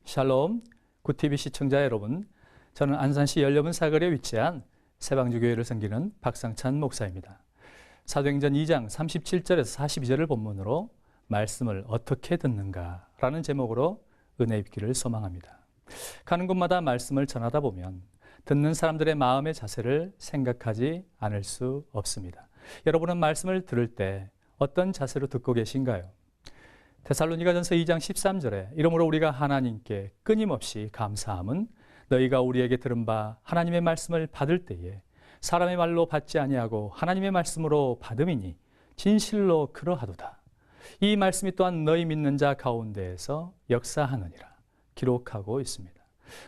샬롬, 굿TV 시청자 여러분, 저는 안산시 연려문 사거리에 위치한 새방주교회를 섬기는 박상찬 목사입니다. 사도행전 2장 37절에서 42절을 본문으로 말씀을 어떻게 듣는가 라는 제목으로 은혜 입기를 소망합니다. 가는 곳마다 말씀을 전하다 보면 듣는 사람들의 마음의 자세를 생각하지 않을 수 없습니다. 여러분은 말씀을 들을 때 어떤 자세로 듣고 계신가요? 데살로니가전서 2장 13절에 이러므로 우리가 하나님께 끊임없이 감사함은 너희가 우리에게 들은 바 하나님의 말씀을 받을 때에 사람의 말로 받지 아니하고 하나님의 말씀으로 받음이니 진실로 그러하도다. 이 말씀이 또한 너희 믿는 자 가운데에서 역사하느니라 기록하고 있습니다.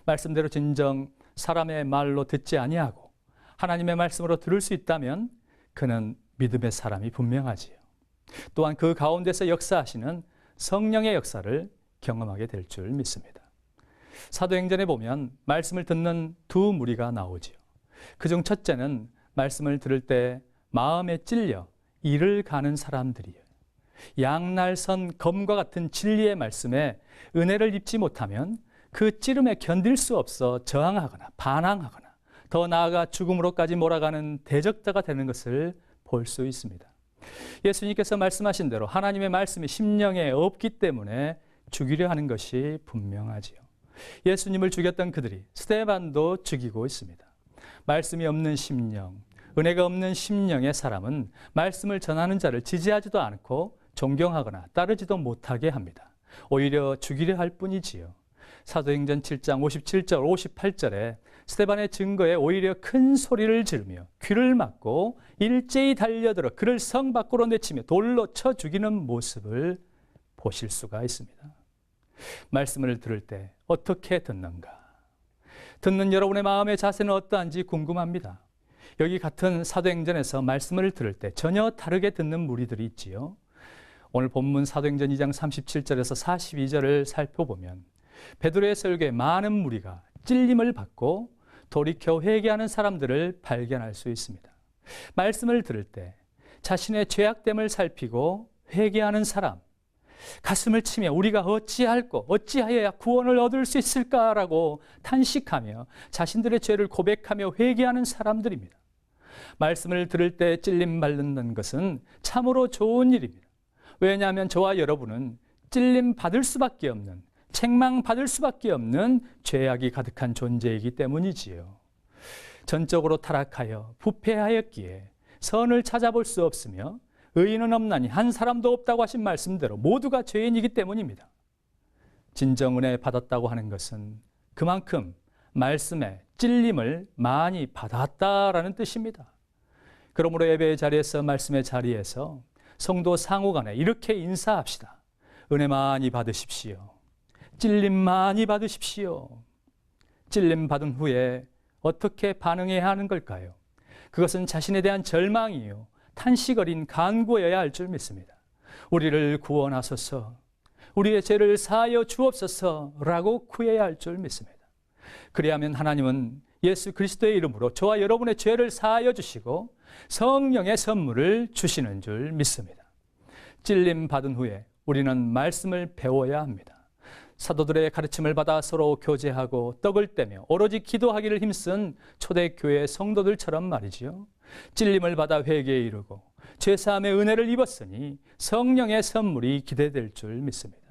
말씀대로 진정 사람의 말로 듣지 아니하고 하나님의 말씀으로 들을 수 있다면 그는 믿음의 사람이 분명하지요. 또한 그 가운데서 역사하시는 성령의 역사를 경험하게 될 줄 믿습니다. 사도행전에 보면 말씀을 듣는 두 무리가 나오지요. 그중 첫째는 말씀을 들을 때 마음에 찔려 이를 가는 사람들이에요. 양날선 검과 같은 진리의 말씀에 은혜를 입지 못하면 그 찌름에 견딜 수 없어 저항하거나 반항하거나 더 나아가 죽음으로까지 몰아가는 대적자가 되는 것을 볼 수 있습니다. 예수님께서 말씀하신 대로 하나님의 말씀이 심령에 없기 때문에 죽이려 하는 것이 분명하지요. 예수님을 죽였던 그들이 스데반도 죽이고 있습니다. 말씀이 없는 심령, 은혜가 없는 심령의 사람은 말씀을 전하는 자를 지지하지도 않고 존경하거나 따르지도 못하게 합니다. 오히려 죽이려 할 뿐이지요. 사도행전 7장 57절, 58절에 스데반의 증거에 오히려 큰 소리를 지르며 귀를 막고 일제히 달려들어 그를 성 밖으로 내치며 돌로 쳐 죽이는 모습을 보실 수가 있습니다. 말씀을 들을 때 어떻게 듣는가? 듣는 여러분의 마음의 자세는 어떠한지 궁금합니다. 여기 같은 사도행전에서 말씀을 들을 때 전혀 다르게 듣는 무리들이 있지요. 오늘 본문 사도행전 2장 37절에서 42절을 살펴보면 베드로의 설교에 많은 무리가 찔림을 받고 돌이켜 회개하는 사람들을 발견할 수 있습니다. 말씀을 들을 때 자신의 죄악됨을 살피고 회개하는 사람, 가슴을 치며 우리가 어찌할꼬 어찌하여야 구원을 얻을 수 있을까라고 탄식하며 자신들의 죄를 고백하며 회개하는 사람들입니다. 말씀을 들을 때 찔림 받는 것은 참으로 좋은 일입니다. 왜냐하면 저와 여러분은 찔림 받을 수밖에 없는, 책망받을 수밖에 없는 죄악이 가득한 존재이기 때문이지요. 전적으로 타락하여 부패하였기에 선을 찾아볼 수 없으며 의인은 없나니 한 사람도 없다고 하신 말씀대로 모두가 죄인이기 때문입니다. 진정 은혜 받았다고 하는 것은 그만큼 말씀에 찔림을 많이 받았다라는 뜻입니다. 그러므로 예배의 자리에서 말씀의 자리에서 성도 상호 간에 이렇게 인사합시다. 은혜 많이 받으십시오. 찔림 많이 받으십시오. 찔림 받은 후에 어떻게 반응해야 하는 걸까요? 그것은 자신에 대한 절망이요, 탄식 어린 간구여야 할 줄 믿습니다. 우리를 구원하소서, 우리의 죄를 사하여 주옵소서라고 구해야 할 줄 믿습니다. 그리하면 하나님은 예수 그리스도의 이름으로 저와 여러분의 죄를 사하여 주시고 성령의 선물을 주시는 줄 믿습니다. 찔림 받은 후에 우리는 말씀을 배워야 합니다. 사도들의 가르침을 받아 서로 교제하고 떡을 떼며 오로지 기도하기를 힘쓴 초대교회 성도들처럼 말이지요. 찔림을 받아 회개에 이르고 죄사함의 은혜를 입었으니 성령의 선물이 기대될 줄 믿습니다.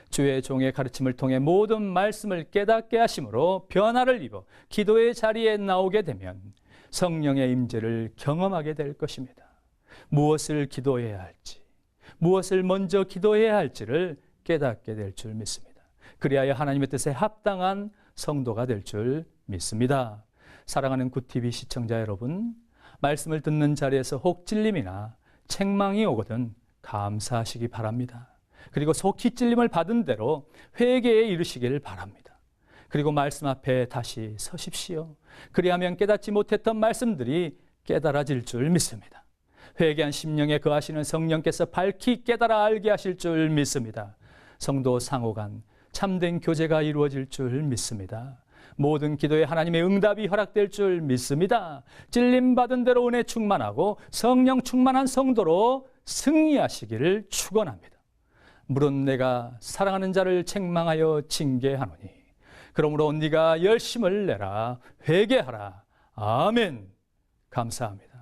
주의 종의 가르침을 통해 모든 말씀을 깨닫게 하심으로 변화를 입어 기도의 자리에 나오게 되면 성령의 임재를 경험하게 될 것입니다. 무엇을 기도해야 할지, 무엇을 먼저 기도해야 할지를 깨닫게 될 줄 믿습니다. 그리하여 하나님의 뜻에 합당한 성도가 될 줄 믿습니다. 사랑하는 굿TV 시청자 여러분, 말씀을 듣는 자리에서 혹 찔림이나 책망이 오거든 감사하시기 바랍니다. 그리고 속히 찔림을 받은 대로 회개에 이르시길 바랍니다. 그리고 말씀 앞에 다시 서십시오. 그리하면 깨닫지 못했던 말씀들이 깨달아질 줄 믿습니다. 회개한 심령에 거하시는 성령께서 밝히 깨달아 알게 하실 줄 믿습니다. 성도 상호간 참된 교제가 이루어질 줄 믿습니다. 모든 기도에 하나님의 응답이 허락될 줄 믿습니다. 찔림받은 대로 은혜 충만하고 성령 충만한 성도로 승리하시기를 축원합니다. 물은 내가 사랑하는 자를 책망하여 징계하노니 그러므로 네가 열심을 내라 회개하라. 아멘. 감사합니다.